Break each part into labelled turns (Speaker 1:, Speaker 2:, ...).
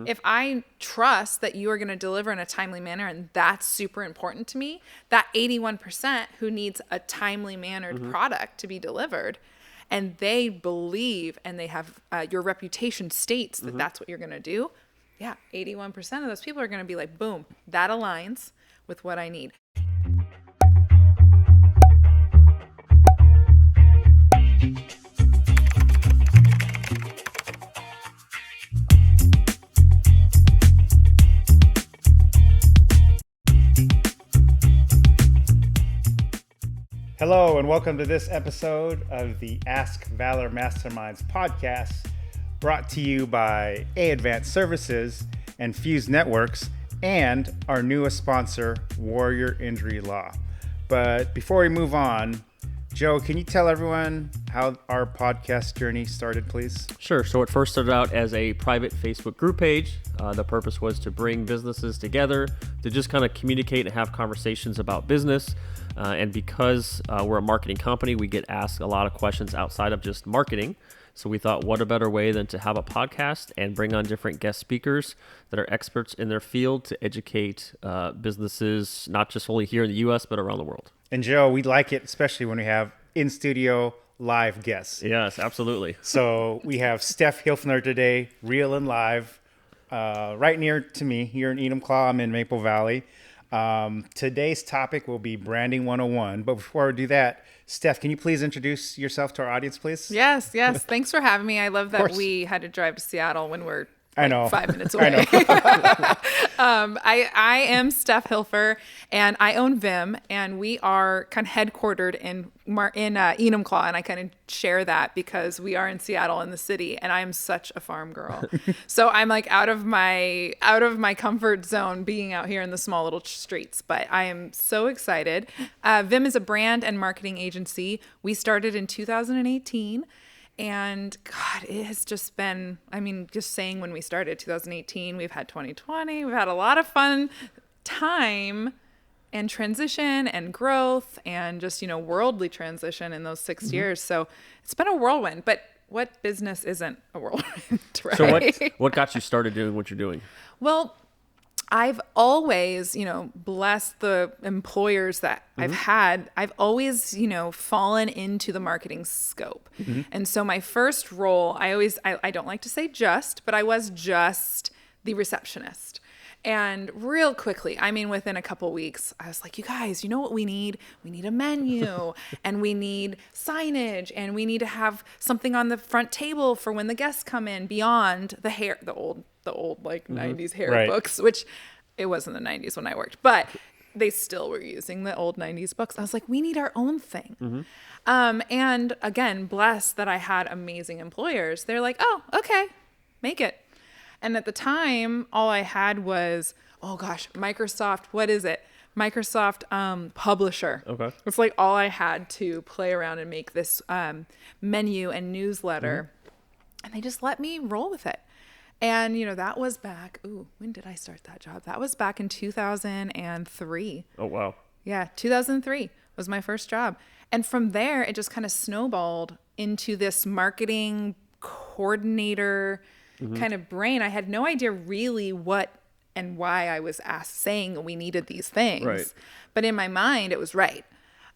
Speaker 1: If I trust that you are going to deliver in a timely manner, and that's super important to me, that 81% who needs a timely mannered product to be delivered, and they believe and they have your reputation states that that's what you're going to do. Yeah, 81% of those people are going to be like, boom, that aligns with what I need.
Speaker 2: Hello and welcome to this episode of the Ask Valor Masterminds podcast, brought to you by Advanced Services and Fuse Networks and our newest sponsor, Warrior Injury Law. But before we move on, Joe, can you tell everyone how our podcast journey started, please?
Speaker 3: Sure. So it first started out as a private Facebook group page. The purpose was to bring businesses together to just kind of communicate and have conversations about business. And because we're a marketing company, we get asked a lot of questions outside of just marketing. So we thought, what a better way than to have a podcast and bring on different guest speakers that are experts in their field to educate businesses, not just only here in the U.S., but around the world.
Speaker 2: And Joe, we like it, especially when we have in-studio live guests.
Speaker 3: Yes, absolutely.
Speaker 2: So we have Steph Hilner today, real and live, right near to me here in Enumclaw. I'm in Maple Valley. Today's topic will be Branding 101. But before we do that, Steph, can you please introduce yourself to our audience, please?
Speaker 1: Yes. Thanks for having me. I love that we had to drive to Seattle when we're
Speaker 2: I know.
Speaker 1: 5 minutes away. I am Steph Hilner, and I own Vim, and we are kind of headquartered in Enumclaw, and I kind of share that because we are in Seattle in the city, and I am such a farm girl. So I'm like out of my comfort zone being out here in the small little streets, but I am so excited. Vim is a brand and marketing agency. We started in 2018. And God, it has just been, just saying when we started 2018, we've had 2020, we've had a lot of fun time and transition and growth and just, worldly transition in those 6 years. So it's been a whirlwind, but what business isn't a whirlwind, right?
Speaker 3: So what got you started doing what you're doing?
Speaker 1: Well, I've always, blessed the employers that I've had. I've always, fallen into the marketing scope. And so my first role, I don't like to say but I was just the receptionist. And real quickly, within a couple weeks, I was like, you guys, you know what we need? We need a menu and we need signage and we need to have something on the front table for when the guests come in beyond the old 90s hair books, which it wasn't the 90s when I worked, but they still were using the old 90s books. I was like, we need our own thing. And again, blessed that I had amazing employers. They're like, oh, okay, make it. And at the time, all I had was, oh gosh, Microsoft, what is it? Microsoft Publisher. Okay. It's like all I had to play around and make this menu and newsletter. And they just let me roll with it. And, that was back, when did I start that job? That was back in 2003.
Speaker 3: Oh, wow.
Speaker 1: Yeah, 2003 was my first job. And from there, it just kind of snowballed into this marketing coordinator kind of brain. I had no idea really what and why I was saying we needed these things.
Speaker 3: Right.
Speaker 1: But in my mind, it was right.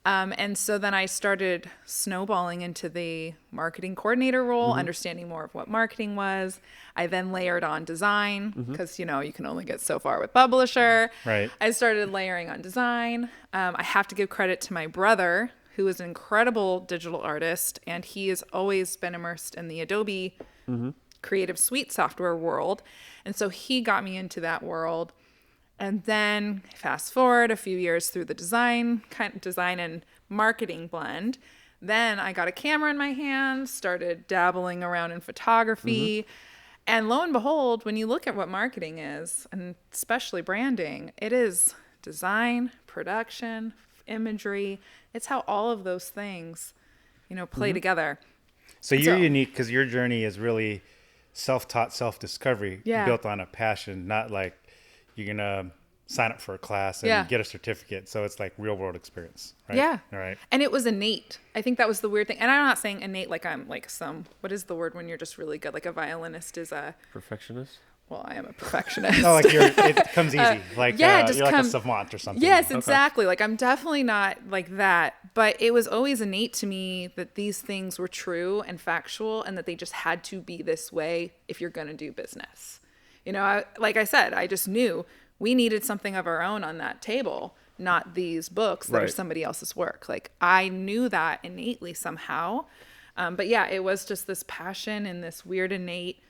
Speaker 1: And so then I started snowballing into the marketing coordinator role, understanding more of what marketing was. I then layered on design because, you can only get so far with publisher.
Speaker 2: Right.
Speaker 1: I started layering on design. I have to give credit to my brother, who is an incredible digital artist, and he has always been immersed in the Adobe Creative Suite software world. And so he got me into that world. And then fast forward a few years through the design and marketing blend, then I got a camera in my hand, started dabbling around in photography. And lo and behold, when you look at what marketing is, and especially branding, it is design, production, imagery. It's how all of those things, play together.
Speaker 2: So you're unique because your journey is really self-taught self-discovery, built on a passion, not like you're going to sign up for a class and get a certificate. So it's like real world experience, right?
Speaker 1: Yeah.
Speaker 2: All right.
Speaker 1: And it was innate. I think that was the weird thing. And I'm not saying innate like I'm like what is the word when you're just really good? Like a violinist is a...
Speaker 3: Perfectionist?
Speaker 1: well, I am a perfectionist.
Speaker 2: Oh, like it comes easy. Like
Speaker 1: yeah, it just
Speaker 2: you're like a savant or something.
Speaker 1: Yes, exactly. Like I'm definitely not like that, but it was always innate to me that these things were true and factual, and that they just had to be this way if you're going to do business. You know, like I said, I just knew we needed something of our own on that table, not these books that are somebody else's work. Like I knew that innately somehow. But yeah, it was just this passion and this weird innate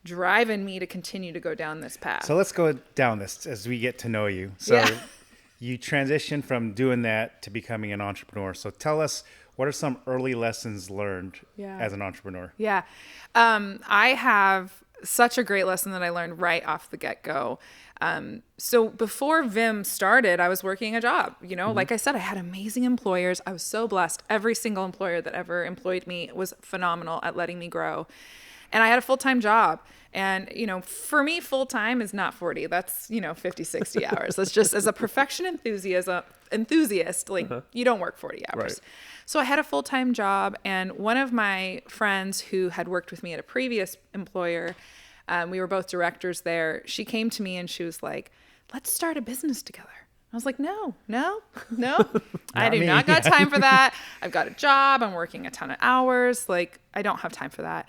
Speaker 1: driving me to continue to go down this path.
Speaker 2: So let's go down this as we get to know you. So you transitioned from doing that to becoming an entrepreneur. So tell us, what are some early lessons learned as an entrepreneur?
Speaker 1: Yeah. I have such a great lesson that I learned right off the get-go. So before Vim started, I was working a job. You know, like I said, I had amazing employers. I was so blessed. Every single employer that ever employed me was phenomenal at letting me grow. And I had a full-time job. And, you know, for me, full-time is not 40. That's, 50, 60 hours. That's just as a perfection enthusiast, like you don't work 40 hours. Right. So I had a full-time job. And one of my friends who had worked with me at a previous employer, we were both directors there. She came to me and she was like, let's start a business together. I was like, no, I do not got time for that. I've got a job. I'm working a ton of hours. Like, I don't have time for that.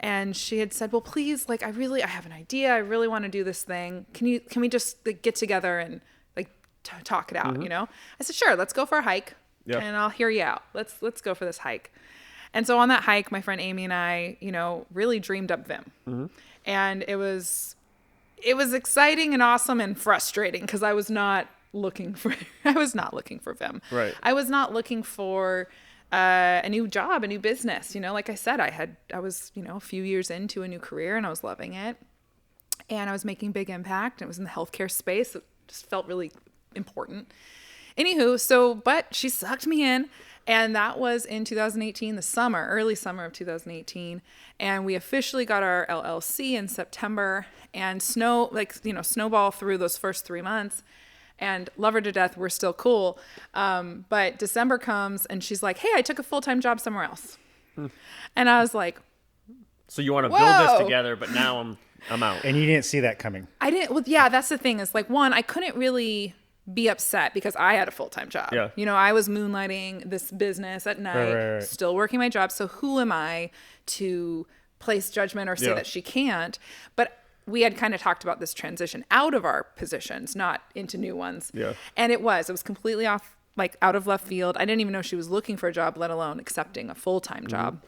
Speaker 1: And she had said, well, please, like, I have an idea. I really want to do this thing. Can we just like, get together and like talk it out, I said, sure, let's go for a hike and I'll hear you out. Let's go for this hike. And so on that hike, my friend Amy and I, really dreamed up Vim. And it was exciting and awesome and frustrating because I was not looking for Vim.
Speaker 3: Right.
Speaker 1: I was not looking for a new job, a new business. Like I said, I was, a few years into a new career and I was loving it. And I was making big impact. It was in the healthcare space. It just felt really important. Anywho, but she sucked me in. And that was in 2018, early summer of 2018. And we officially got our LLC in September, and snowball through those first 3 months. And love her to death. We're still cool. But December comes and she's like, hey, I took a full-time job somewhere else. And I was like,
Speaker 3: so you want to build this together, but now I'm out.
Speaker 2: And you didn't see that coming.
Speaker 1: I didn't. Well, yeah, that's the thing is like, one, I couldn't really be upset because I had a full-time job.
Speaker 3: Yeah.
Speaker 1: I was moonlighting this business at night,
Speaker 2: right.
Speaker 1: Still working my job. So who am I to place judgment or say that she can't? But we had kind of talked about this transition out of our positions, not into new ones.
Speaker 3: Yeah.
Speaker 1: And it was completely off, like out of left field. I didn't even know she was looking for a job, let alone accepting a full-time job.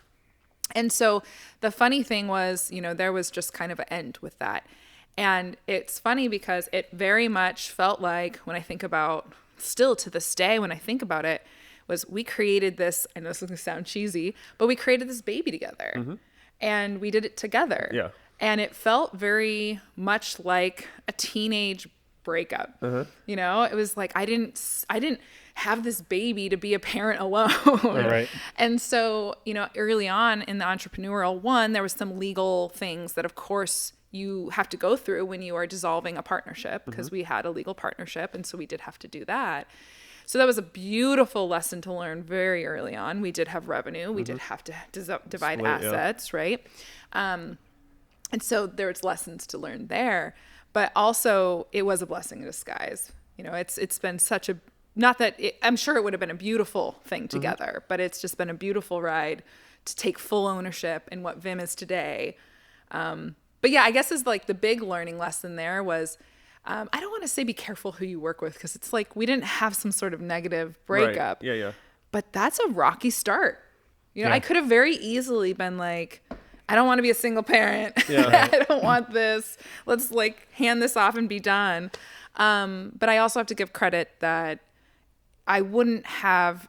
Speaker 1: And so the funny thing was, there was just kind of an end with that. And it's funny because it very much felt like, when I think about, still to this day, when I think about it, was we created this, I know this is going to sound cheesy, but we created this baby together. And we did it together.
Speaker 3: Yeah.
Speaker 1: And it felt very much like a teenage breakup. It was like I didn't have this baby to be a parent alone.
Speaker 2: Right.
Speaker 1: And so, early on in the entrepreneurial one, there was some legal things that, of course, you have to go through when you are dissolving a partnership, because we had a legal partnership. And so we did have to do that. So that was a beautiful lesson to learn very early on. We did have revenue. We did have to divide assets, right? And so there's lessons to learn there. But also, it was a blessing in disguise. It's been such a, not that I'm sure it would have been a beautiful thing together, but it's just been a beautiful ride to take full ownership in what Vim is today. But yeah, I guess is like the big learning lesson there was, I don't want to say be careful who you work with, because it's like we didn't have some sort of negative breakup.
Speaker 3: Right. Yeah.
Speaker 1: But that's a rocky start. I could have very easily been like, I don't want to be a single parent. Yeah. I don't want this. Let's like hand this off and be done. But I also have to give credit that I wouldn't have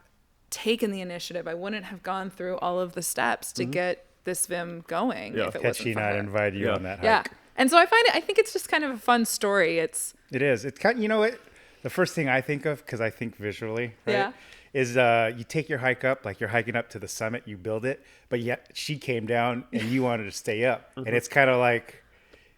Speaker 1: taken the initiative. I wouldn't have gone through all of the steps to get this Vim going.
Speaker 2: Yeah.
Speaker 1: If it
Speaker 2: Had
Speaker 1: wasn't
Speaker 2: she
Speaker 1: for
Speaker 2: not
Speaker 1: her.
Speaker 2: invited you on that hike.
Speaker 1: Yeah. And so I think it's just kind of a fun story. It
Speaker 2: is. It's kind of, what? The first thing I think of, because I think visually, right? Is you take your hike up, like you're hiking up to the summit, you build it, but yet she came down and you wanted to stay up. And it's kind of like,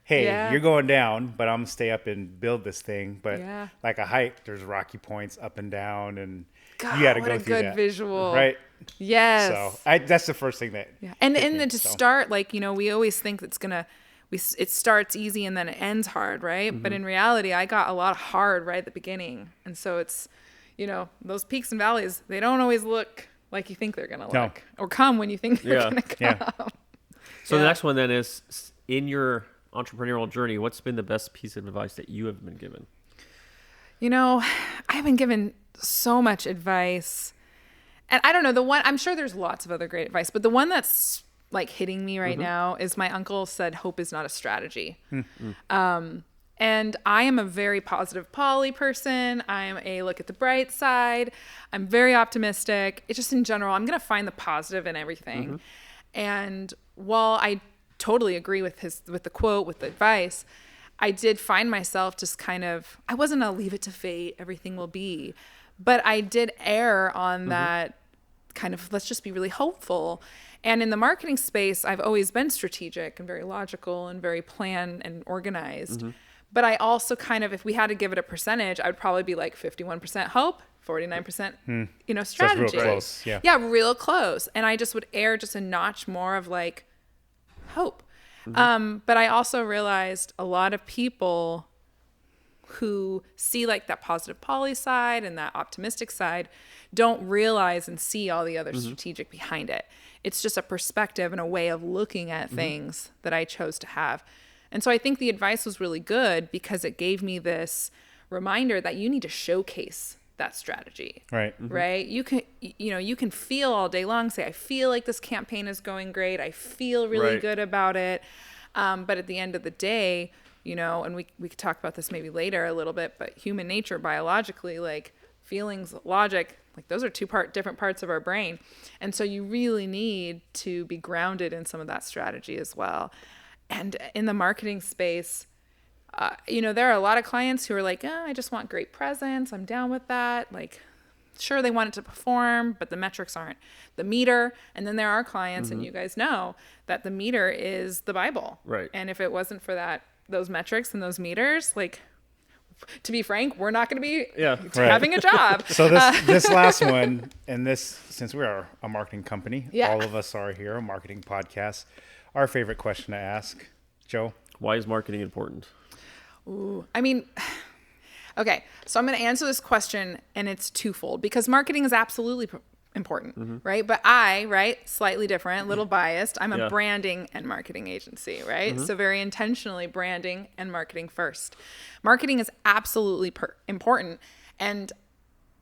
Speaker 2: hey, you're going down, but I'm going to stay up and build this thing. But like a hike, there's rocky points up and down, and
Speaker 1: God,
Speaker 2: you got to go through that.
Speaker 1: What a good visual.
Speaker 2: Right?
Speaker 1: Yes.
Speaker 2: So that's the first thing that.
Speaker 1: And then to start, like, we always think it starts easy and then it ends hard, right? But in reality, I got a lot of hard right at the beginning. And so it's, those peaks and valleys, they don't always look like you think they're going to look or come when you think they're going to come.
Speaker 2: Yeah.
Speaker 3: So the next one then is, in your entrepreneurial journey, what's been the best piece of advice that you have been given?
Speaker 1: I've been given so much advice. And I don't know, I'm sure there's lots of other great advice, but the one that's like hitting me right now is my uncle said, hope is not a strategy. And I am a very positive poly person. I'm a look at the bright side. I'm very optimistic. It's just in general, I'm going to find the positive in everything. And while I totally agree with the quote, with the advice, I did find myself just kind of, I wasn't a leave it to fate, everything will be, but I did err on that kind of, let's just be really hopeful. And in the marketing space, I've always been strategic and very logical and very planned and organized. But I also kind of, if we had to give it a percentage, I would probably be like 51% hope, 49%, strategy.
Speaker 2: So it's real close. Yeah.
Speaker 1: Yeah, real close. And I just would err just a notch more of like hope. But I also realized a lot of people who see like that positive poly side and that optimistic side don't realize and see all the other strategic behind it. It's just a perspective and a way of looking at things that I chose to have. And so I think the advice was really good because it gave me this reminder that you need to showcase that strategy.
Speaker 2: Right.
Speaker 1: Right. You can feel all day long, say, I feel like this campaign is going great. I feel really good about it. But at the end of the day, and we could talk about this maybe later a little bit, but human nature, biologically, like feelings, logic, like those are different parts of our brain. And so you really need to be grounded in some of that strategy as well. And in the marketing space, there are a lot of clients who are like, I just want great presence. I'm down with that. Like, sure, they want it to perform, but the metrics aren't the meter. And then there are clients, and you guys know that the meter is the Bible.
Speaker 3: Right.
Speaker 1: And if it wasn't for those metrics and those meters, like, to be frank, we're not going to be having a job.
Speaker 2: So this last one, and since we are a marketing company, all of us are here, a marketing podcast, our favorite question to ask, Joe.
Speaker 3: Why is marketing important?
Speaker 1: Ooh, I mean, okay, so I'm going to answer this question, and it's twofold, because marketing is absolutely important, right? But slightly different, a little biased. I'm a branding and marketing agency, right? So very intentionally branding and marketing first. Marketing is absolutely important, and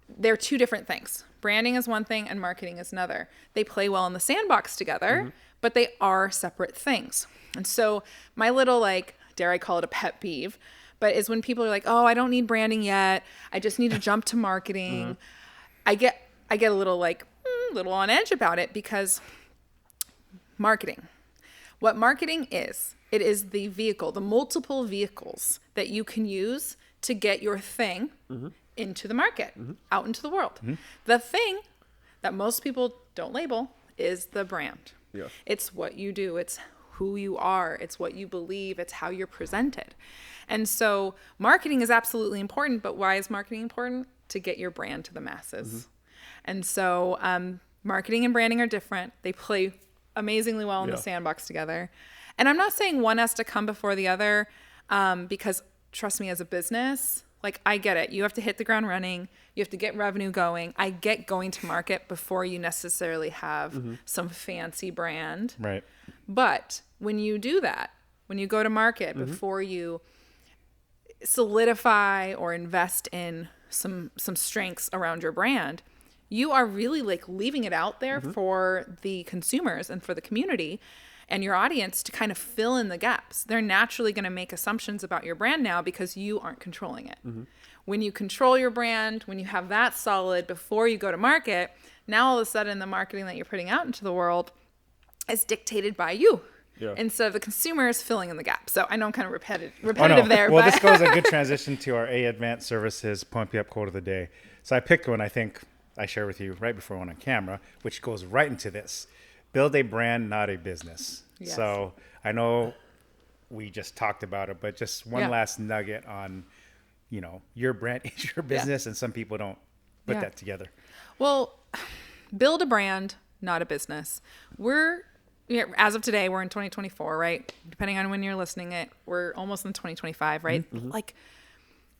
Speaker 1: they're two different things. Branding is one thing and marketing is another. They play well in the sandbox together, but they are separate things. And so my little, dare I call it a pet peeve, but is when people are like, oh, I don't need branding yet. I just need to jump to marketing. I get a little little on edge about it, because what marketing is, it is the vehicle, the multiple vehicles that you can use to get your thing into the market, out into the world. The thing that most people don't label is the brand. Yeah. It's what you do. It's who you are. It's what you believe. It's how you're presented. And so marketing is absolutely important, but why is marketing important? To get your brand to the masses. And so marketing and branding are different. They play amazingly well in the sandbox together. And I'm not saying one has to come before the other, because trust me, as a business, I get it. You have to hit the ground running. You have to get revenue going. I get going to market before you necessarily have some fancy brand.
Speaker 2: Right.
Speaker 1: But when you do that, when you go to market, before you solidify or invest in some strengths around your brand, you are really leaving it out there for the consumers and for the community and your audience to kind of fill in the gaps. They're naturally going to make assumptions about your brand now because you aren't controlling it. When you control your brand, when you have that solid before you go to market, now all of a sudden the marketing that you're putting out into the world is dictated by you. Yeah. Instead of the consumers filling in the gap. So I know I'm kind of repetitive there.
Speaker 2: Well,
Speaker 1: but
Speaker 2: this goes a good transition to our Advanced Services Pump You Up quote of the day. So I picked one I think I shared with you right before I went on camera, which goes right into this. Build a brand, not a business. Yes. So I know we just talked about it, but just one last nugget on, your brand is your business, and some people don't put that together.
Speaker 1: Well, build a brand, not a business. We're as of today, we're in 2024, right? Depending on when you're listening it, we're almost in 2025, right?
Speaker 3: Mm-hmm.
Speaker 1: Like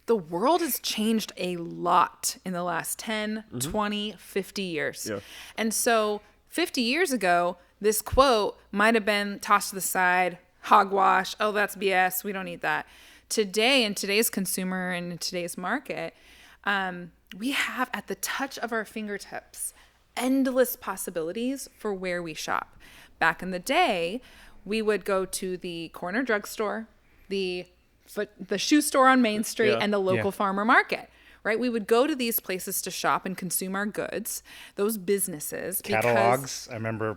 Speaker 1: the world has changed a lot in the last 10, 20, 50 years.
Speaker 3: Yeah.
Speaker 1: And so 50 years ago, this quote might have been tossed to the side, hogwash. Oh, that's BS. We don't need that. Today, in today's consumer and in today's market, we have at the touch of our fingertips endless possibilities for where we shop. Back in the day, we would go to the corner drugstore, the shoe store on Main Street, and the local farmer market, right? We would go to these places to shop and consume our goods, those businesses.
Speaker 2: Catalogs. I remember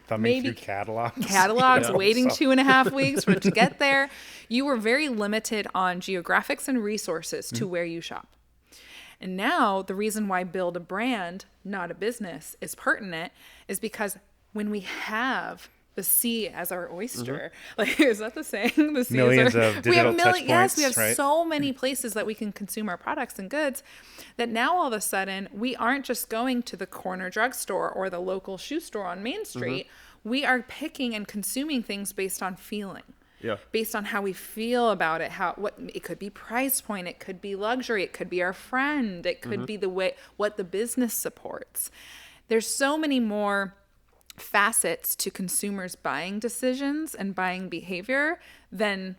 Speaker 2: thumbing through catalogs.
Speaker 1: Catalogs, waiting 2.5 weeks for it to get there. You were very limited on geographics and resources to where you shop. And now the reason why build a brand, not a business, is pertinent is because when we have the sea as our oyster, like, is that the saying? The sea
Speaker 2: millions
Speaker 1: is our,
Speaker 2: of digital touch points.
Speaker 1: Yes, we have
Speaker 2: right?
Speaker 1: so many places that we can consume our products and goods that now all of a sudden we aren't just going to the corner drugstore or the local shoe store on Main Street. We are picking and consuming things based on feeling. Based on how we feel about it, what it could be price point, it could be luxury, it could be our friend, it could be the way what the business supports. There's so many more facets to consumers' buying decisions and buying behavior than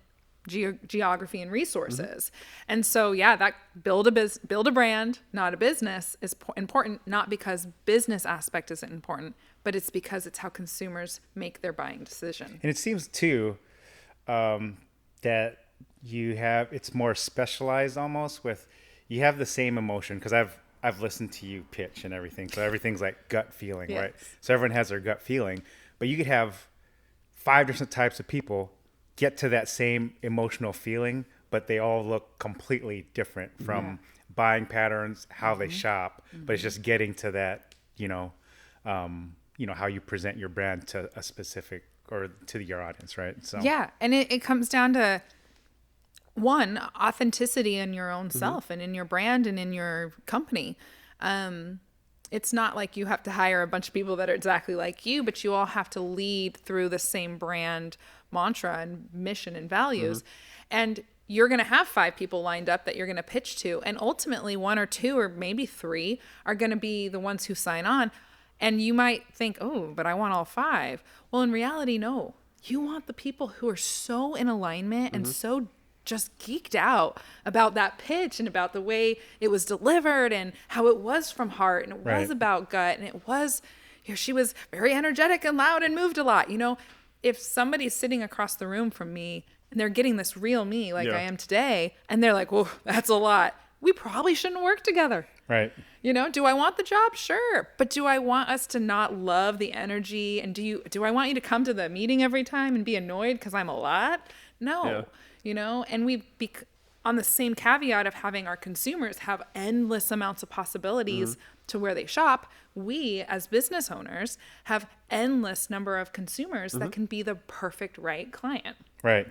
Speaker 1: geography and resources. And so, that build a brand, not a business, is important, not because business aspect isn't important, but it's because it's how consumers make their buying decision.
Speaker 2: And it seems too that it's more specialized almost you have the same emotion, because I've listened to you pitch and everything. So everything's like gut feeling, right? So everyone has their gut feeling, but you could have 5 different types of people get to that same emotional feeling, but they all look completely different from buying patterns, how they shop, but it's just getting to that, how you present your brand to a specific or to your audience, right? So
Speaker 1: and it comes down to one, authenticity in your own self and in your brand and in your company. It's not like you have to hire a bunch of people that are exactly like you, but you all have to lead through the same brand mantra and mission and values. And you're going to have 5 people lined up that you're going to pitch to. And ultimately 1 or 2 or maybe 3 are going to be the ones who sign on. And you might think, oh, but I want all 5. Well, in reality, no. You want the people who are so in alignment and so just geeked out about that pitch and about the way it was delivered and how it was from heart and it was about gut and it was, she was very energetic and loud and moved a lot. If somebody's sitting across the room from me and they're getting this real me like I am today, and they're like, well, that's a lot, we probably shouldn't work together. Right. Do I want the job? Sure. But do I want us to not love the energy? And do I want you to come to the meeting every time and be annoyed because I'm a lot? No. And we on the same caveat of having our consumers have endless amounts of possibilities to where they shop, we as business owners have endless number of consumers that can be the perfect right client.
Speaker 2: Right.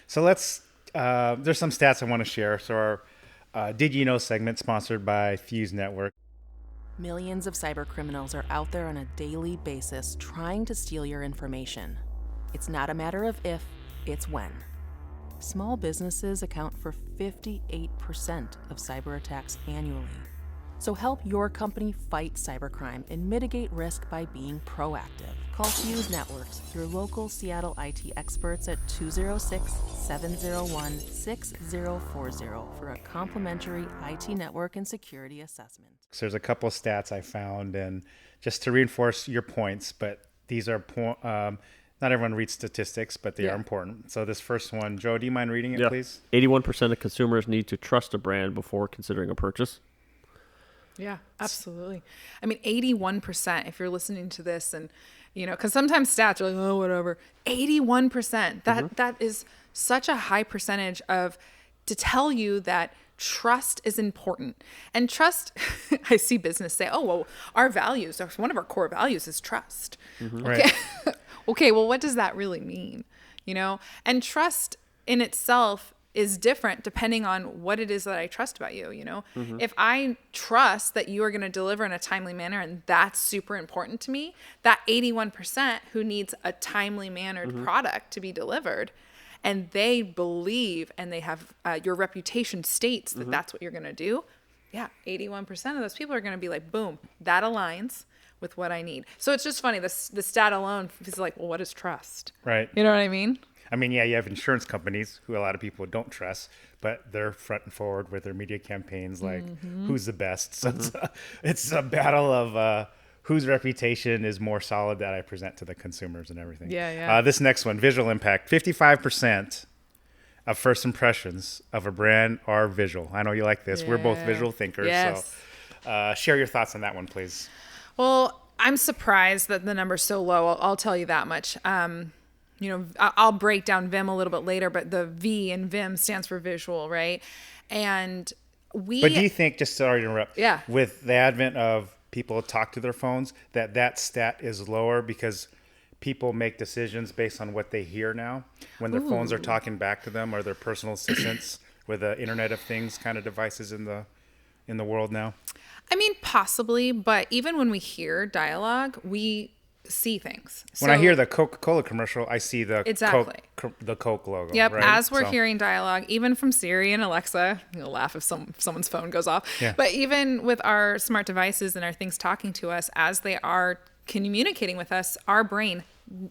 Speaker 2: So let's, there's some stats I want to share. So our Did You Know segment, sponsored by Fuse Network.
Speaker 4: Millions of cybercriminals are out there on a daily basis trying to steal your information. It's not a matter of if, it's when. Small businesses account for 58% of cyber attacks annually. So help your company fight cybercrime and mitigate risk by being proactive. Call Fuse Networks, your local Seattle IT experts at 206-701-6040 for a complimentary IT network and security assessment.
Speaker 2: So there's a couple of stats I found, and just to reinforce your points, but these are not everyone reads statistics, but they are important. So this first one, Joe, do you mind reading it, please?
Speaker 3: 81% of consumers need to trust a brand before considering a purchase.
Speaker 1: Yeah, absolutely. I mean, 81%, if you're listening to this and, because sometimes stats are like, oh, whatever. 81%, that is such a high percentage to tell you that trust is important. And trust, I see business say, oh, well, our values, one of our core values is trust.
Speaker 2: Right.
Speaker 1: Okay, well, what does that really mean? And trust in itself is different depending on what it is that I trust about you, you know? If I trust that you are going to deliver in a timely manner and that's super important to me, that 81% who needs a timely mannered product to be delivered, and they believe and they have your reputation states that that's what you're going to do, 81% of those people are going to be like, boom, that aligns with what I need. So it's just funny. The stat alone is like, well, what is trust?
Speaker 2: Right.
Speaker 1: You know what I mean?
Speaker 2: I mean, yeah, you have insurance companies who a lot of people don't trust, but they're front and forward with their media campaigns, like who's the best. So it's a battle of whose reputation is more solid that I present to the consumers and everything.
Speaker 1: Yeah.
Speaker 2: This next one, visual impact. 55% of first impressions of a brand are visual. I know you like this. We're both visual thinkers.
Speaker 1: Yes.
Speaker 2: So share your thoughts on that one, please.
Speaker 1: Well, I'm surprised that the number's so low. I'll tell you that much. You know, I'll break down VIM a little bit later, but the V in VIM stands for visual, right? And
Speaker 2: But do you think, just sorry to interrupt, with the advent of people talk to their phones, that stat is lower because people make decisions based on what they hear now when their phones are talking back to them, or their personal assistants with the Internet of Things kind of devices in the world now?
Speaker 1: I mean, possibly, but even when we hear dialogue, we see things.
Speaker 2: When I hear the Coca-Cola commercial, I see the Coke logo.
Speaker 1: Yep.
Speaker 2: Right?
Speaker 1: As we're hearing dialogue, even from Siri and Alexa, you'll laugh if someone's phone goes off.
Speaker 2: Yeah.
Speaker 1: But even with our smart devices and our things talking to us, as they are communicating with us, our brain,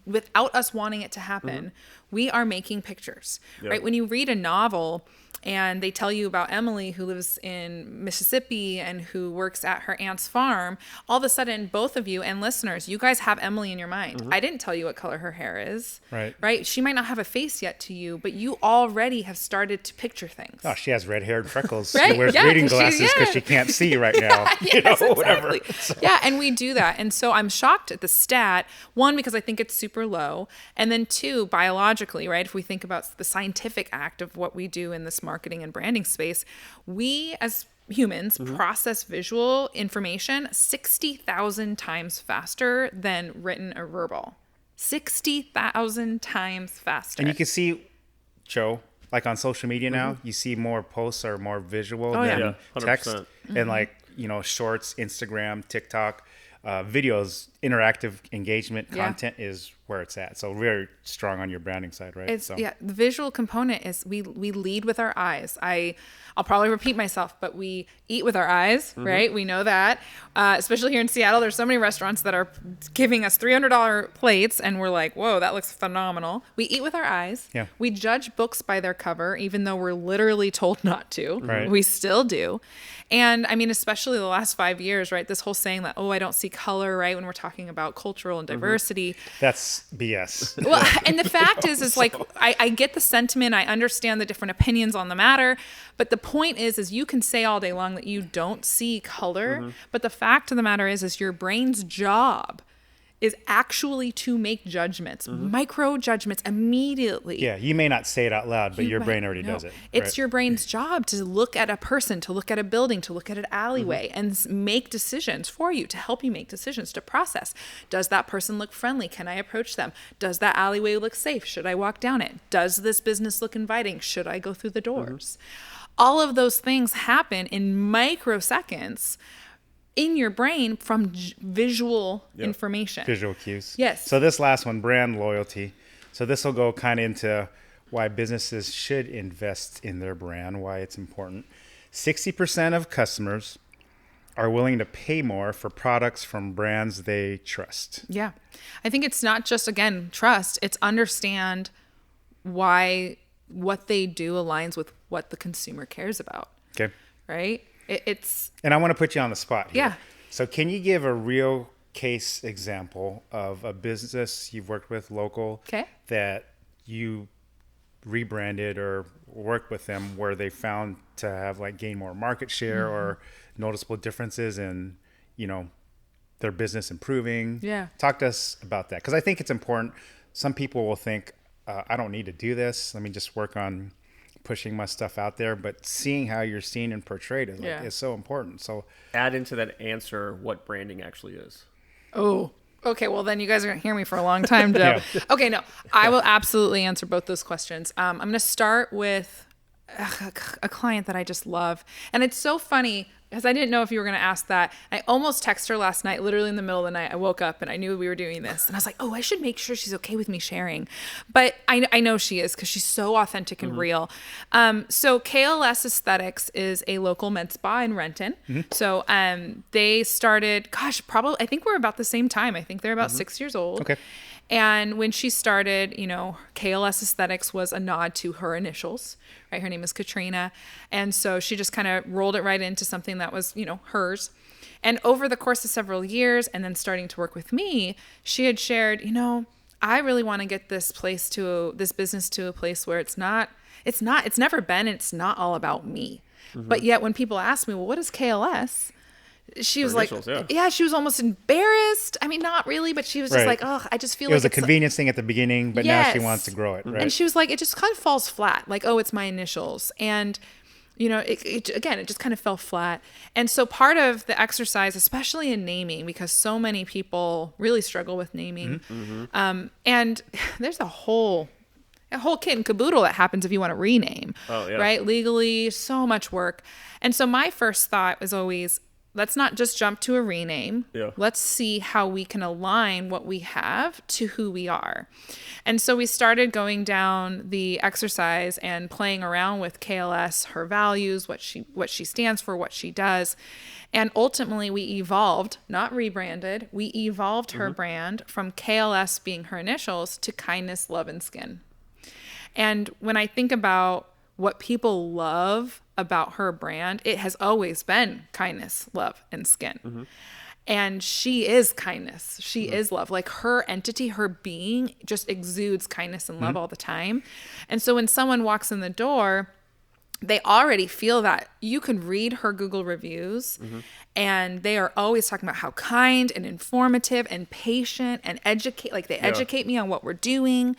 Speaker 1: without us wanting it to happen, we are making pictures, right? When you read a novel and they tell you about Emily who lives in Mississippi and who works at her aunt's farm, all of a sudden, both of you and listeners, you guys have Emily in your mind. I didn't tell you what color her hair is, right? She might not have a face yet to you, but you already have started to picture things.
Speaker 2: Oh, she has red hair and freckles.
Speaker 1: Right?
Speaker 2: She wears reading glasses because she can't see right now. Whatever. So.
Speaker 1: Yeah, and we do that. And so I'm shocked at the stat, one, because I think it's super low, and then two, biologically, right? If we think about the scientific act of what we do in this marketing and branding space, we as humans process visual information 60,000 times faster than written or verbal. 60,000 times faster.
Speaker 2: And you can see, Joe, like on social media now, you see more posts are more visual than text. And like, shorts, Instagram, TikTok, videos, interactive engagement content is where it's at. So very strong on your branding side, right?
Speaker 1: The visual component is we lead with our eyes. I'll probably repeat myself, but we eat with our eyes, right? We know that. Especially here in Seattle, there's so many restaurants that are giving us $300 plates, and we're like, whoa, that looks phenomenal. We eat with our eyes.
Speaker 2: Yeah.
Speaker 1: We judge books by their cover, even though we're literally told not to.
Speaker 2: Right.
Speaker 1: We still do. And I mean, especially the last 5 years, right? This whole saying that, I don't see color, right? When we're talking about cultural and diversity.
Speaker 2: That's BS.
Speaker 1: Well, and the fact is like, I get the sentiment. I understand the different opinions on the matter. But the point is you can say all day long that you don't see color. But the fact of the matter is your brain's job is actually to make judgments, micro judgments immediately.
Speaker 2: Yeah, you may not say it out loud, but your brain already does it.
Speaker 1: It's your brain's job to look at a person, to look at a building, to look at an alleyway and make decisions for you, to help you make decisions, to process. Does that person look friendly? Can I approach them? Does that alleyway look safe? Should I walk down it? Does this business look inviting? Should I go through the doors? All of those things happen in microseconds in your brain from visual information.
Speaker 2: Visual cues.
Speaker 1: Yes.
Speaker 2: So this last one, brand loyalty. So this will go kind of into why businesses should invest in their brand, why it's important. 60% of customers are willing to pay more for products from brands they trust.
Speaker 1: Yeah. I think it's not just, again, trust. It's understand why what they do aligns with what the consumer cares about.
Speaker 2: Okay.
Speaker 1: Right?
Speaker 2: And I want to put you on the spot here.
Speaker 1: Yeah.
Speaker 2: So can you give a real case example of a business you've worked with local that you rebranded or worked with them where they found to have gain more market share or noticeable differences in, their business improving?
Speaker 1: Yeah.
Speaker 2: Talk to us about that. Because I think it's important. Some people will think, I don't need to do this. Let me just work on pushing my stuff out there, but seeing how you're seen and portrayed is so important. So
Speaker 3: add into that answer what branding actually is.
Speaker 1: Oh, okay. Well, then you guys are going to hear me for a long time, Joe. Okay, no, I will absolutely answer both those questions. I'm going to start with a client that I just love. And it's so funny because I didn't know if you were going to ask that. I almost texted her last night, literally in the middle of the night. I woke up and I knew we were doing this. And I was like, oh, I should make sure she's okay with me sharing. But I know she is because she's so authentic and real. So KLS Aesthetics is a local med spa in Renton. So they started, probably, I think we're about the same time. I think they're about 6 years old.
Speaker 2: Okay.
Speaker 1: And when she started, KLS Aesthetics was a nod to her initials, right? Her name is Katrina. And so she just kind of rolled it right into something that was, hers. And over the course of several years and then starting to work with me, she had shared, I really want to get this business to a place where it's never been, it's not all about me. But yet when people ask me, well, what is KLS? She was like, she was almost embarrassed. I mean, not really, but she was just like, oh, I just feel like
Speaker 2: it was a convenience thing at the beginning, but now she wants to grow it. Right?
Speaker 1: And she was like, it just kind of falls flat. Like, oh, it's my initials. And, it just kind of fell flat. And so part of the exercise, especially in naming, because so many people really struggle with naming. And there's a whole kit and caboodle that happens if you want to rename, right? Legally, so much work. And so my first thought was always, let's not just jump to a rename. Let's see how we can align what we have to who we are. And so we started going down the exercise and playing around with KLS, her values, what she stands for, what she does. And ultimately we evolved, not rebranded. We evolved her brand from KLS being her initials to kindness, love, and skin. And when I think about what people love about her brand, it has always been kindness, love, and skin. And she is kindness. She is love. Like her entity, her being just exudes kindness and love all the time. And so when someone walks in the door, they already feel that. You can read her Google reviews and they are always talking about how kind and informative and patient and educate me on what we're doing.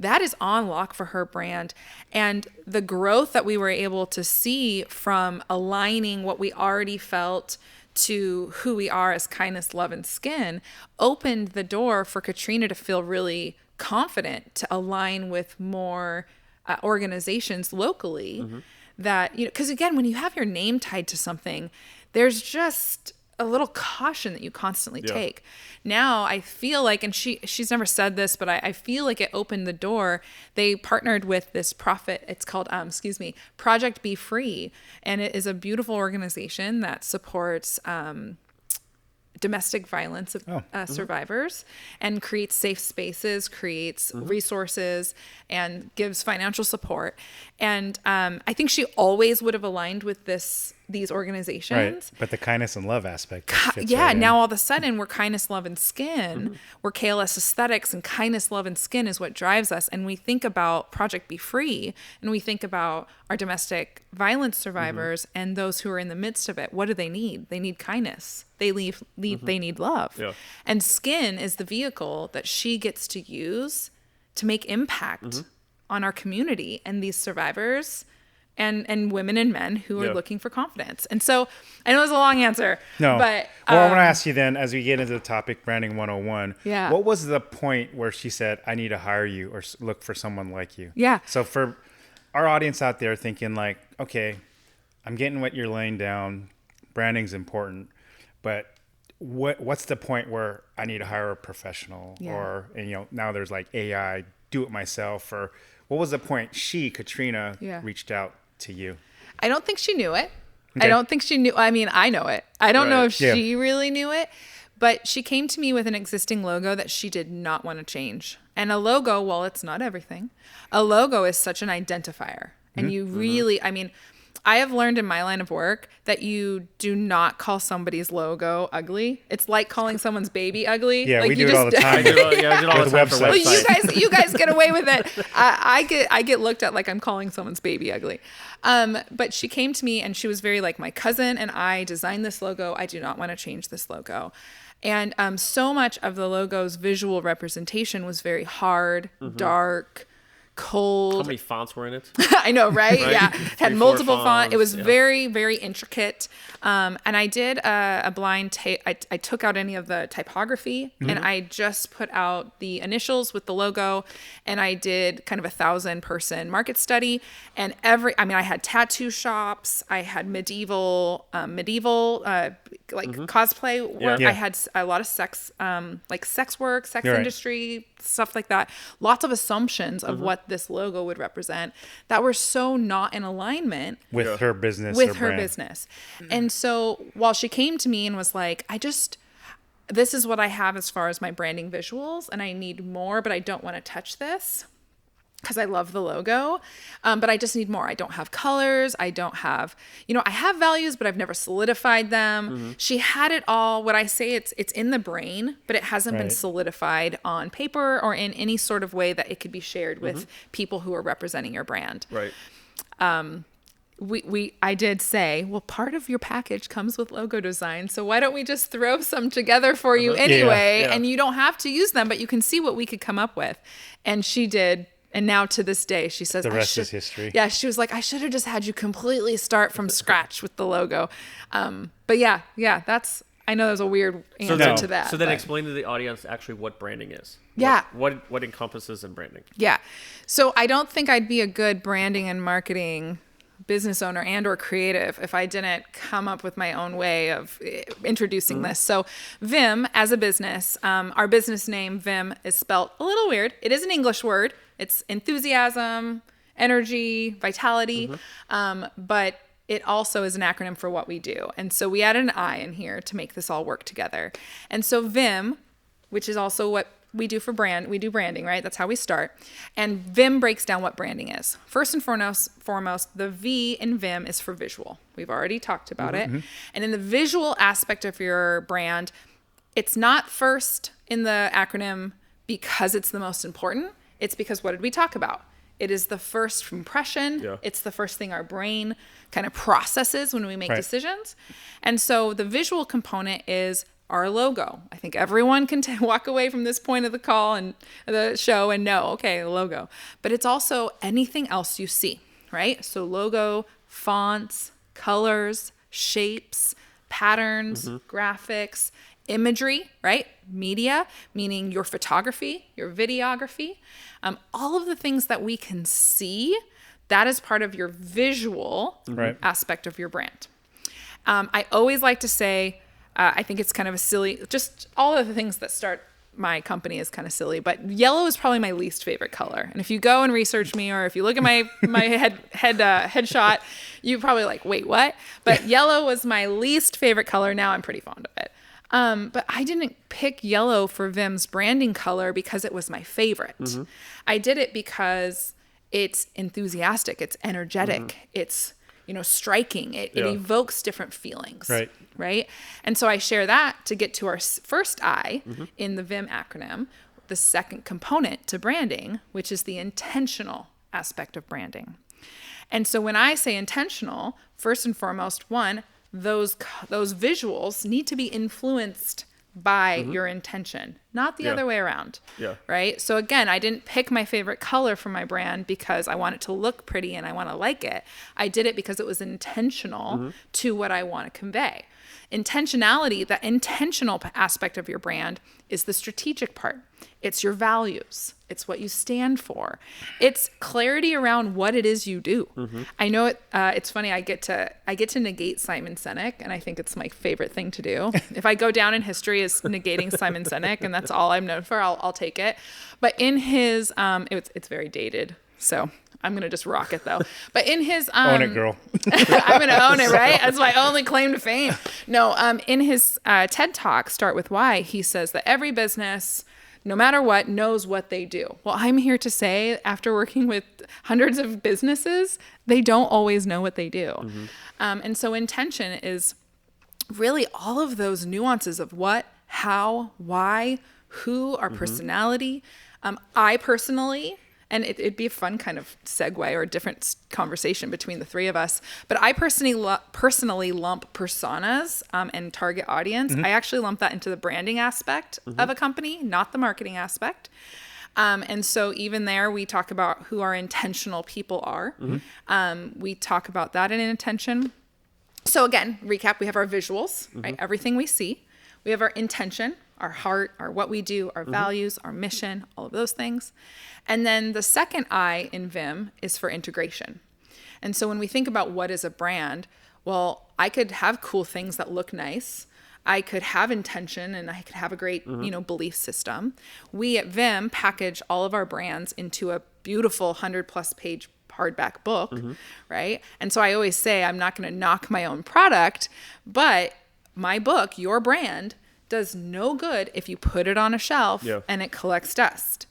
Speaker 1: That is on lock for her brand. And the growth that we were able to see from aligning what we already felt to who we are as kindness, love, and skin opened the door for Katrina to feel really confident to align with more organizations locally that, because again, when you have your name tied to something, there's just a little caution that you constantly take. Now I feel like, and she's never said this, but I feel like it opened the door. They partnered with this profit. It's called, Project Be Free. And it is a beautiful organization that supports domestic violence survivors and creates safe spaces, creates resources, and gives financial support. And I think she always would have aligned with these organizations.
Speaker 2: Right. But the kindness and love aspect.
Speaker 1: Now all of a sudden we're kindness, love, and skin. We're KLS Aesthetics, and kindness, love, and skin is what drives us. And we think about Project Be Free, and we think about our domestic violence survivors and those who are in the midst of it. What do they need? They need kindness. They need love. And skin is the vehicle that she gets to use to make impact on our community and these survivors and women and men who are looking for confidence. And so I know it was a long answer. No. But
Speaker 2: I want to ask you then, as we get into the topic, Branding 101, what was the point where she said, I need to hire you or look for someone like you?
Speaker 1: Yeah.
Speaker 2: So for our audience out there thinking like, okay, I'm getting what you're laying down. Branding's important. But what's the point where I need to hire a professional or now there's like AI, do it myself, or what was the point Katrina reached out to you?
Speaker 1: I don't think she knew it. Okay. I don't think she knew. I mean, I know it. I don't know if she really knew it, but she came to me with an existing logo that she did not want to change. And a logo, while it's not everything, a logo is such an identifier. And you really, I mean, I have learned in my line of work that you do not call somebody's logo ugly. It's like calling someone's baby ugly.
Speaker 2: Yeah,
Speaker 1: like
Speaker 2: we do it all the time.
Speaker 3: We do it all the time for
Speaker 1: well,
Speaker 3: websites.
Speaker 1: you guys get away with it. I get looked at like I'm calling someone's baby ugly. But she came to me and she was very like, my cousin and I designed this logo. I do not want to change this logo. And so much of the logo's visual representation was very hard, dark, cold.
Speaker 3: How many fonts were in it?
Speaker 1: I know, right? Yeah. Had
Speaker 3: 3, 4
Speaker 1: multiple fonts. It was
Speaker 3: fonts, yeah.
Speaker 1: very, very intricate. And I did a blind tape. I took out any of the typography and I just put out the initials with the logo. And I did kind of 1,000-person market study. And I had tattoo shops. I had medieval cosplay work.
Speaker 2: Yeah.
Speaker 1: I had a lot of sex work, sex
Speaker 2: You're right.
Speaker 1: industry, stuff like that. Lots of assumptions of what this logo would represent that were so not in alignment
Speaker 2: With her business.
Speaker 1: with
Speaker 2: or
Speaker 1: her
Speaker 2: brand.
Speaker 1: business. And so while she came to me and was like, this is what I have as far as my branding visuals and I need more, but I don't want to touch this because I love the logo. But I just need more. I don't have colors. I don't have, I have values, but I've never solidified them. She had it all. What I say, it's in the brain, but it hasn't been
Speaker 2: Right.
Speaker 1: solidified on paper or in any sort of way that it could be shared with people who are representing your brand.
Speaker 3: Right.
Speaker 1: I did say, well, part of your package comes with logo design. So why don't we just throw some together for you anyway?
Speaker 3: Yeah.
Speaker 1: And you don't have to use them, but you can see what we could come up with. And she did. And now to this day, she says,
Speaker 2: The rest is history.
Speaker 1: Yeah. She was like, I should have just had you completely start from scratch with the logo. But yeah, I know there's a weird answer to that.
Speaker 3: So then
Speaker 1: but-
Speaker 3: explain to the audience actually what branding is.
Speaker 1: Yeah.
Speaker 3: What encompasses in branding?
Speaker 1: Yeah. So I don't think I'd be a good branding and marketing business owner and or creative if I didn't come up with my own way of introducing this. So Vim as a business, our business name Vim is spelled a little weird. It is an English word. It's enthusiasm, energy, vitality. But it also is an acronym for what we do. And so we added an I in here to make this all work together. And so Vim, which is also what we do for we do branding, right? That's how we start. And Vim breaks down what branding is. First and foremost, the V in Vim is for visual. We've already talked about it. And in the visual aspect of your brand, it's not first in the acronym because it's the most important. It's because what did we talk about? It is the first impression.
Speaker 3: Yeah.
Speaker 1: It's the first thing our brain kind of processes when we make
Speaker 2: Right.
Speaker 1: decisions. And so the visual component is our logo. I think everyone can walk away from this point of the call and the show and know, okay, the logo. But it's also anything else you see, right? So logo, fonts, colors, shapes, patterns, graphics, imagery, right? Media, meaning your photography, your videography, all of the things that we can see, that is part of your visual
Speaker 2: Right.
Speaker 1: aspect of your brand. I always like to say, I think it's kind of a silly, just all of the things that start my company is kind of silly, but yellow is probably my least favorite color. And if you go and research me, or if you look at my headshot, you probably like, wait, what? But yellow was my least favorite color. Now I'm pretty fond of it. But I didn't pick yellow for Vim's branding color because it was my favorite. I did it because it's enthusiastic, it's energetic, it's striking. It evokes different feelings.
Speaker 2: Right.
Speaker 1: Right. And so I share that to get to our first I in the Vim acronym, the second component to branding, which is the intentional aspect of branding. And so when I say intentional, first and foremost, one, those visuals need to be influenced by your intention, not the other way around.
Speaker 3: Yeah.
Speaker 1: Right. So again, I didn't pick my favorite color for my brand because I want it to look pretty and I want to like it. I did it because it was intentional to what I want to convey. Intentionality, the intentional aspect of your brand is the strategic part. It's your values. It's what you stand for. It's clarity around what it is you do. I know it. It's funny. I get to negate Simon Sinek, and I think it's my favorite thing to do. If I go down in history as negating Simon Sinek, and that's all I'm known for, I'll take it. But in his, it's very dated, so I'm gonna just rock it though. But in his,
Speaker 2: Own it, girl.
Speaker 1: I'm gonna own it, right? That's my only claim to fame. No, in his TED Talk, Start With Why, he says that every business, no matter what, knows what they do. Well, I'm here to say, after working with hundreds of businesses, they don't always know what they do. And so intention is really all of those nuances of what, how, why, who, our personality. I personally, and it'd be a fun kind of segue or a different conversation between the three of us, but I personally lump personas and target audience. I actually lump that into the branding aspect of a company, not the marketing aspect. And so even there, we talk about who our intentional people are. We talk about that in intention. So again, recap, we have our visuals, right? Everything we see. We have our intention, our heart, our what we do, our values, our mission, all of those things. And then the second I in VIM is for integration. And so when we think about what is a brand, well, I could have cool things that look nice. I could have intention and I could have a great, belief system. We at VIM package all of our brands into a beautiful 100+ page hardback book, right? And so I always say, I'm not going to knock my own product, but my book, your brand, does no good if you put it on a shelf and it collects dust.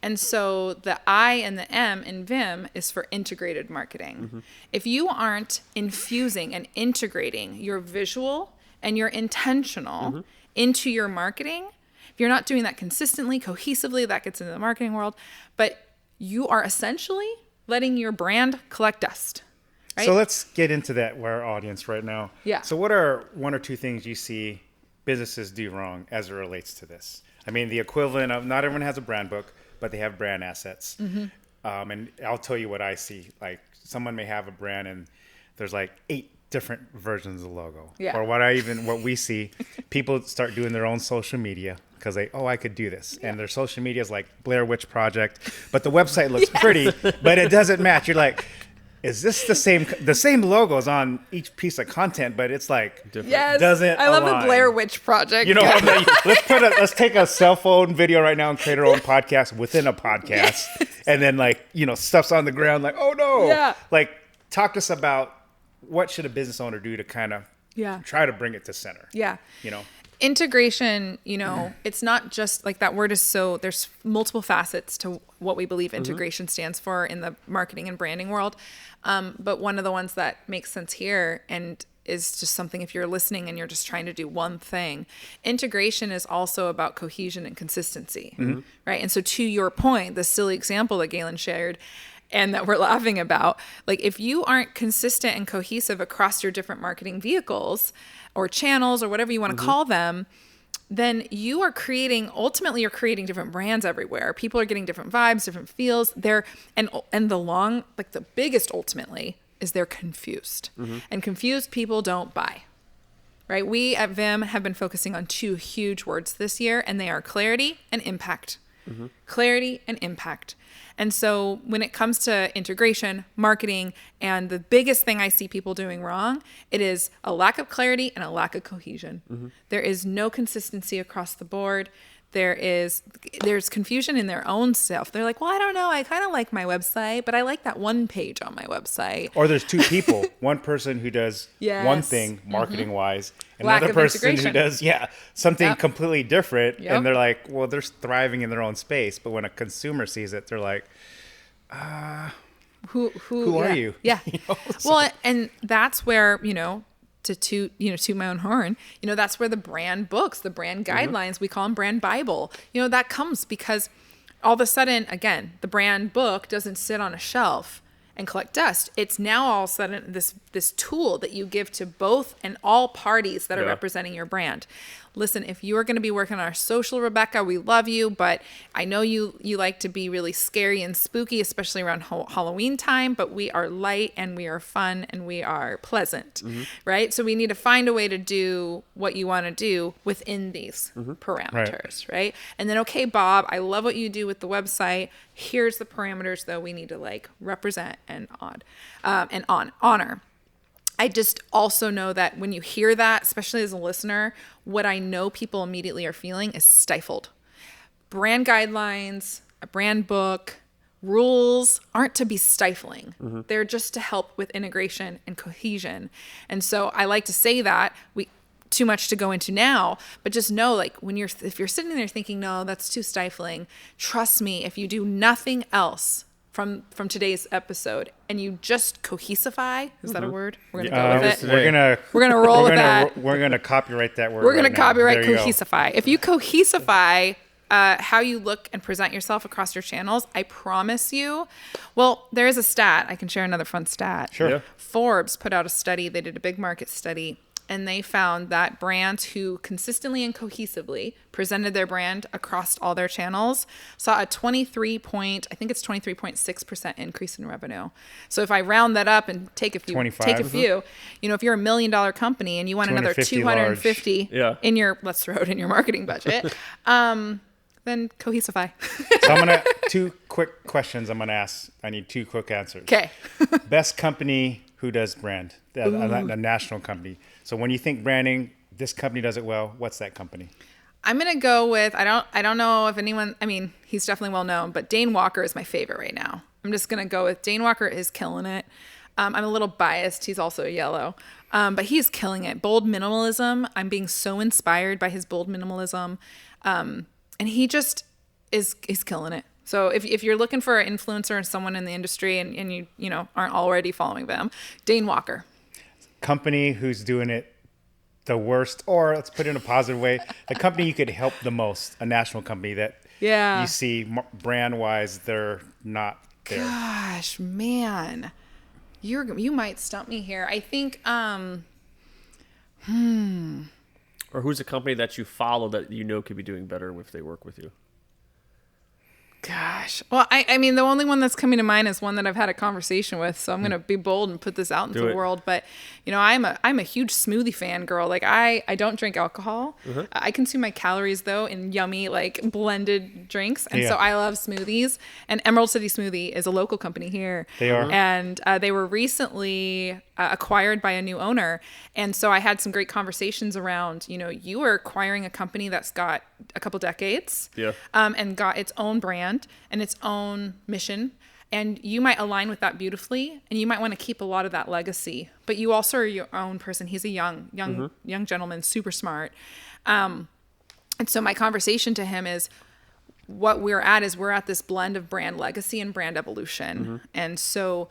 Speaker 1: And so the I and the M in VIM is for integrated marketing. If you aren't infusing and integrating your visual and your intentional into your marketing, if you're not doing that consistently, cohesively, that gets into the marketing world, but you are essentially letting your brand collect dust. Right?
Speaker 2: So let's get into that with our audience right now.
Speaker 1: Yeah.
Speaker 2: So what are one or two things you see businesses do wrong as it relates to this? I mean, the equivalent of not everyone has a brand book, but they have brand assets. And I'll tell you what I see. Like someone may have a brand and there's like 8 different versions of the logo.
Speaker 1: Yeah.
Speaker 2: Or what we see, people start doing their own social media because I could do this. And their social media is like Blair Witch Project, but the website looks pretty, but it doesn't match. You're like, is this the same logos on each piece of content, but it's like different.
Speaker 1: Yes,
Speaker 2: Doesn't
Speaker 1: I love
Speaker 2: align.
Speaker 1: the Blair Witch Project.
Speaker 2: You know, let's take a cell phone video right now and create our own podcast within a podcast, and then stuff's on the ground like, oh no, like talk to us about what should a business owner do to kind of try to bring it to center.
Speaker 1: Integration, it's not just like that word is so, there's multiple facets to what we believe integration stands for in the marketing and branding world. But one of the ones that makes sense here and is just something if you're listening and you're just trying to do one thing, integration is also about cohesion and consistency, right? And so to your point, the silly example that Galen shared and that we're laughing about, like if you aren't consistent and cohesive across your different marketing vehicles or channels or whatever you want to call them, then you're creating different brands everywhere. People are getting different vibes, different feels. And the biggest ultimately is they're confused. And confused people don't buy. Right? We at VIM have been focusing on 2 huge words this year, and they are clarity and impact. Clarity and impact. And so when it comes to integration, marketing, and the biggest thing I see people doing wrong, it is a lack of clarity and a lack of cohesion. There is no consistency across the board. There's confusion in their own self. They're like, well, I don't know. I kind of like my website, but I like that one page on my website.
Speaker 2: Or there's 2 people, one person who does one thing marketing wise, another person who does something completely different. And they're like, well, they're thriving in their own space. But when a consumer sees it, they're like, who are you?
Speaker 1: Yeah. Well, and that's where, to toot my own horn, that's where the brand books, the brand guidelines, we call them brand Bible, that comes because all of a sudden, again, the brand book doesn't sit on a shelf and collect dust. It's now all of a sudden this tool that you give to both and all parties that are representing your brand. Listen, if you are going to be working on our social, Rebecca, we love you, but I know you like to be really scary and spooky, especially around Halloween time, but we are light and we are fun and we are pleasant, right? So we need to find a way to do what you want to do within these parameters, right? And then, okay, Bob, I love what you do with the website. Here's the parameters, though, we need to represent and honor. I just also know that when you hear that, especially as a listener, what I know people immediately are feeling is stifled. Brand guidelines, a brand book, rules aren't to be stifling. They're just to help with integration and cohesion. And so I like to say that too much to go into now, but just know if you're sitting there thinking, no, that's too stifling, trust me, if you do nothing else from today's episode and you just cohesify, is that a word? We're gonna go with it. We're gonna roll with that.
Speaker 2: We're gonna copyright that word.
Speaker 1: We're gonna copyright cohesify. If you cohesify how you look and present yourself across your channels, I promise you. Well, there is a stat. I can share another fun stat.
Speaker 2: Sure.
Speaker 1: Forbes put out a study. They did a big market study. and they found that brands who consistently and cohesively presented their brand across all their channels saw a 23.6% increase in revenue. So if I round that up and take a few,
Speaker 2: 25.
Speaker 1: you know, if you're $1 million company and you want another 250
Speaker 3: Yeah.
Speaker 1: in your, let's throw it in your marketing budget, then cohesify.
Speaker 2: So I'm gonna 2 quick questions I'm gonna ask. I need 2 quick answers.
Speaker 1: Okay.
Speaker 2: Best company who does brand? A national company. So when you think branding, this company does it well. What's that company?
Speaker 1: I'm gonna go with I don't know if anyone. I mean, he's definitely well known, but Dane Walker is my favorite right now. I'm just gonna go with Dane Walker is killing it. I'm a little biased. He's also a yellow, but he's killing it. Bold minimalism. I'm being so inspired by his bold minimalism, and he just is killing it. So if you're looking for an influencer and someone in the industry and you know aren't already following them, Dane Walker.
Speaker 2: Company who's doing it the worst, or let's put it in a positive way, the company you could help the most, a national company that you see brand wise they're not there.
Speaker 1: Gosh, man, you might stump me here. I think
Speaker 3: Or who's a company that you follow that you know could be doing better if they work with you?
Speaker 1: Gosh. Well, I mean, the only one that's coming to mind is one that I've had a conversation with. So I'm going to be bold and put this out into the world. But, you know, I'm a huge smoothie fan girl. Like I don't drink alcohol. I consume my calories though in yummy, like blended drinks. And so I love smoothies, and Emerald City Smoothie is a local company here.
Speaker 2: They are.
Speaker 1: And they were recently acquired by a new owner. And so I had some great conversations around, you know, you are acquiring a company that's got a couple decades and got its own brand and its own mission. And you might align with that beautifully, and you might want to keep a lot of that legacy, but you also are your own person. He's a young gentleman, super smart. And so my conversation to him is, what we're at this blend of brand legacy and brand evolution. And so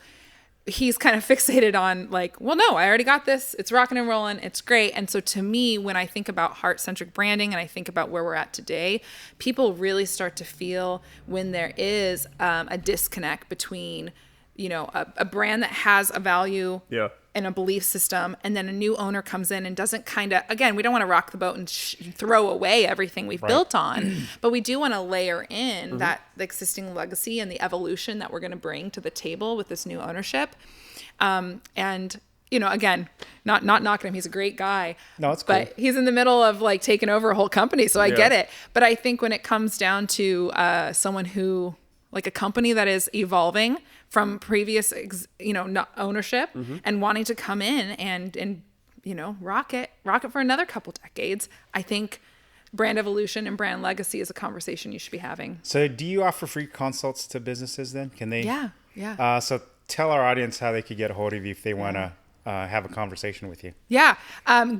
Speaker 1: he's kind of fixated on like, well, no, I already got this. It's rocking and rolling. It's great. And so to me, when I think about heart-centric branding and I think about where we're at today, people really start to feel when there is a disconnect between, you know, a brand that has a value and a belief system, and then a new owner comes in and doesn't kind of, again, we don't want to rock the boat and throw away everything we've built on, but we do want to layer in that the existing legacy and the evolution that we're going to bring to the table with this new ownership. And, you know, again, not knocking him. He's a great guy.
Speaker 2: No, it's cool.
Speaker 1: But he's in the middle of like taking over a whole company. So I get it. But I think when it comes down to someone who, like a company that is evolving from previous, you know, ownership and wanting to come in and, you know, rock it for another couple decades, I think brand evolution and brand legacy is a conversation you should be having. So
Speaker 2: do you offer free consults to businesses then? Can they?
Speaker 1: Yeah.
Speaker 2: So tell our audience how they could get a hold of you if they want to have a conversation with you.
Speaker 1: Yeah.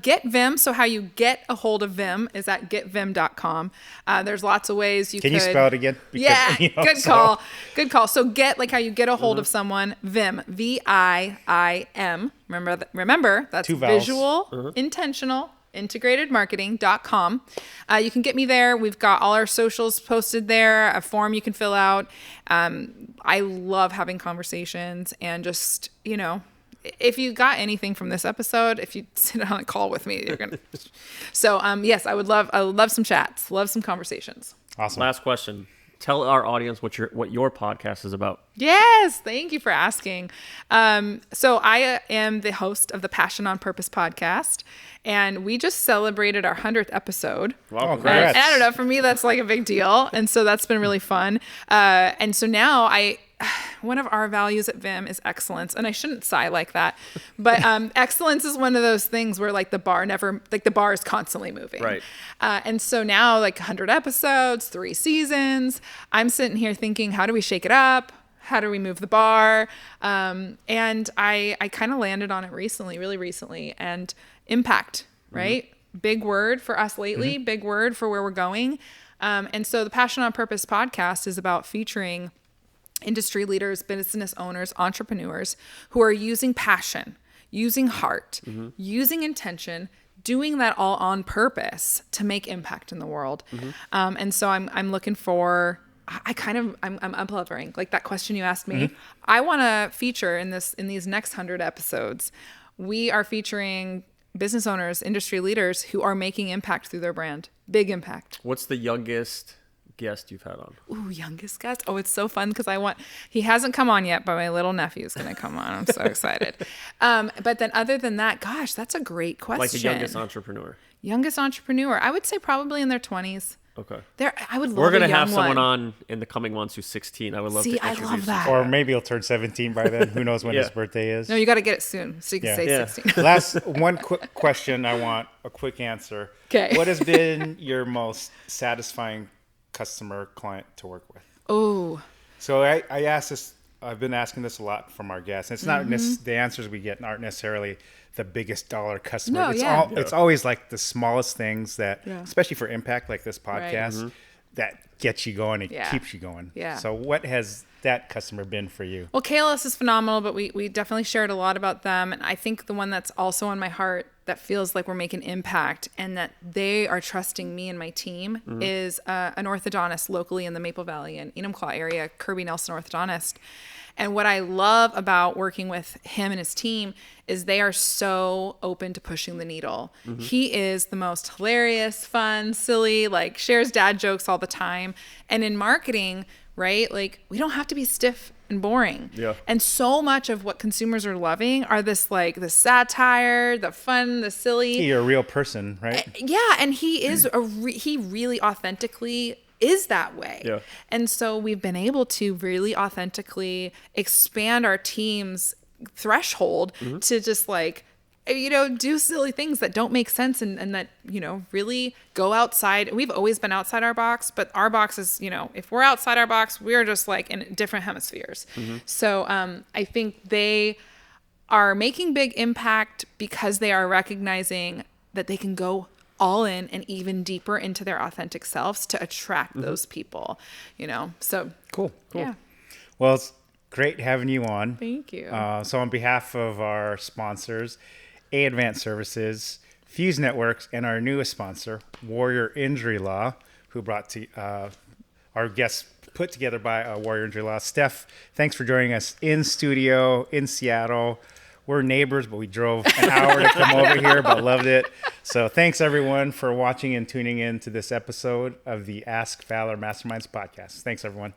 Speaker 1: Get Vim. So how you get a hold of Vim is at getvim.com. There's lots of ways you
Speaker 2: Can you spell it again?
Speaker 1: Because, you know, Good call. So get, like how you get a hold of someone, Vim, VIIM. Remember that's
Speaker 2: two vowels.
Speaker 1: Visual, intentional, integratedmarketing.com. You can get me there. We've got all our socials posted there, a form you can fill out. I love having conversations and just, you know, if you got anything from this episode, if you sit on a call with me, you're gonna. So yes, I would love some chats, love some conversations.
Speaker 2: Awesome.
Speaker 3: Last question. Tell our audience what your podcast is about.
Speaker 1: Yes, thank you for asking. So I am the host of the Passion on Purpose podcast, and we just celebrated our 100th episode.
Speaker 2: Wow, congrats.
Speaker 1: And I don't know, for me that's like a big deal, and so that's been really fun. And so now one of our values at Vim is excellence, and I shouldn't sigh like that, but excellence is one of those things where like the bar is constantly moving.
Speaker 3: Right.
Speaker 1: And so now, like 100 episodes, 3 seasons, I'm sitting here thinking, how do we shake it up? How do we move the bar? And I kind of landed on it really recently, and impact, right? Big word for us lately, big word for where we're going. And so the Passion on Purpose podcast is about featuring industry leaders, business owners, entrepreneurs who are using passion, using heart, using intention, doing that all on purpose to make impact in the world. And so I'm looking for, I'm uplevering, like that question you asked me. I want to feature in these next 100 episodes. We are featuring business owners, industry leaders who are making impact through their brand. Big impact.
Speaker 3: What's the youngest guest you've had on?
Speaker 1: Ooh, youngest guest. Oh, it's so fun because he hasn't come on yet, but my little nephew is going to come on. I'm so excited. But then other than that, gosh, that's a great question.
Speaker 3: Like the youngest entrepreneur.
Speaker 1: Youngest entrepreneur. I would say probably in their 20s.
Speaker 3: Okay.
Speaker 1: I would love
Speaker 3: We're gonna
Speaker 1: a young
Speaker 3: have someone
Speaker 1: one.
Speaker 3: on in the coming months who's 16. I would love
Speaker 1: See,
Speaker 3: to
Speaker 1: I
Speaker 3: introduce
Speaker 1: love
Speaker 3: you.
Speaker 1: that.
Speaker 2: Or maybe he'll turn 17 by then. Who knows when
Speaker 3: Yeah.
Speaker 2: his birthday is?
Speaker 1: No, you got to get it soon so you can
Speaker 2: Yeah.
Speaker 1: say
Speaker 3: Yeah.
Speaker 1: 16.
Speaker 2: Last one quick question. I want a quick answer.
Speaker 1: 'Kay.
Speaker 2: What has been your most satisfying customer client to work with?
Speaker 1: Oh,
Speaker 2: So I asked this. I've been asking this a lot from our guests. It's not
Speaker 1: Mm-hmm.
Speaker 2: the answers we get aren't necessarily the biggest dollar customer.
Speaker 1: No, yeah.
Speaker 2: It's always like the smallest things that,
Speaker 1: Yeah.
Speaker 2: especially for impact like this
Speaker 1: Right.
Speaker 2: podcast, that gets you going and
Speaker 1: Yeah.
Speaker 2: keeps you going.
Speaker 1: Yeah.
Speaker 2: So what has that customer been for you?
Speaker 1: well, KLS is phenomenal, but we definitely shared a lot about them. And I think the one that's also on my heart that feels like we're making impact and that they are trusting me and my team is an orthodontist locally in the Maple Valley and Enumclaw area, Kirby Nelson Orthodontist. And what I love about working with him and his team is they are so open to pushing the needle. He is the most hilarious, fun, silly, like shares dad jokes all the time. And in marketing, right? Like we don't have to be stiff and boring.
Speaker 3: Yeah.
Speaker 1: And so much of what consumers are loving are this like the satire, the fun, the silly.
Speaker 2: You're a real person, right?
Speaker 1: Yeah, and he is he really authentically is that way.
Speaker 3: Yeah.
Speaker 1: And so we've been able to really authentically expand our team's threshold to just like do silly things that don't make sense and that, really go outside. We've always been outside our box, but our box is, if we're outside our box, we're just like in different hemispheres. So I think they are making big impact because they are recognizing that they can go all in and even deeper into their authentic selves to attract those people, so
Speaker 2: Cool.
Speaker 1: yeah.
Speaker 2: Well, it's great having you on.
Speaker 1: Thank you.
Speaker 2: So on behalf of our sponsors, Advanced Services, Fuse Networks, and our newest sponsor, Warrior Injury Law, who brought to our guests put together by Warrior Injury Law. Steph, thanks for joining us in studio in Seattle. We're neighbors, but we drove an hour to come over here, but loved it. So thanks, everyone, for watching and tuning in to this episode of the Ask Valor Masterminds podcast. Thanks, everyone.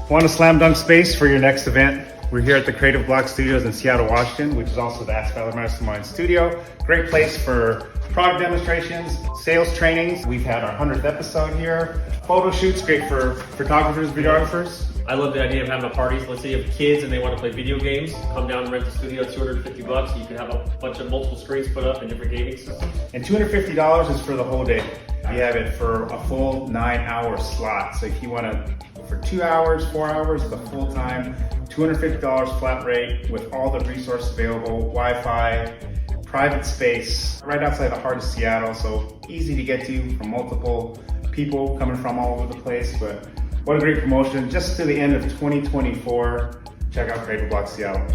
Speaker 2: Want a slam dunk space for your next event? We're here at the Creative Block Studios in Seattle, Washington, which is also the Ask Valor Mastermind studio. Great place for product demonstrations, sales trainings. We've had our 100th episode here. Photo shoots, great for photographers, videographers.
Speaker 3: I love the idea of having a party. So let's say you have kids and they want to play video games. Come down and rent the studio, $250. You can have a bunch of multiple screens put up in different gaming systems.
Speaker 2: And $250 is for the whole day. You have it for a full 9-hour slot. So if you want to, for 2 hours, 4 hours, the full time, $250 flat rate with all the resources available, Wi-Fi, private space, right outside the heart of Seattle. So easy to get to from multiple people coming from all over the place. But what a great promotion. Just to the end of 2024. Check out Creative Block Seattle.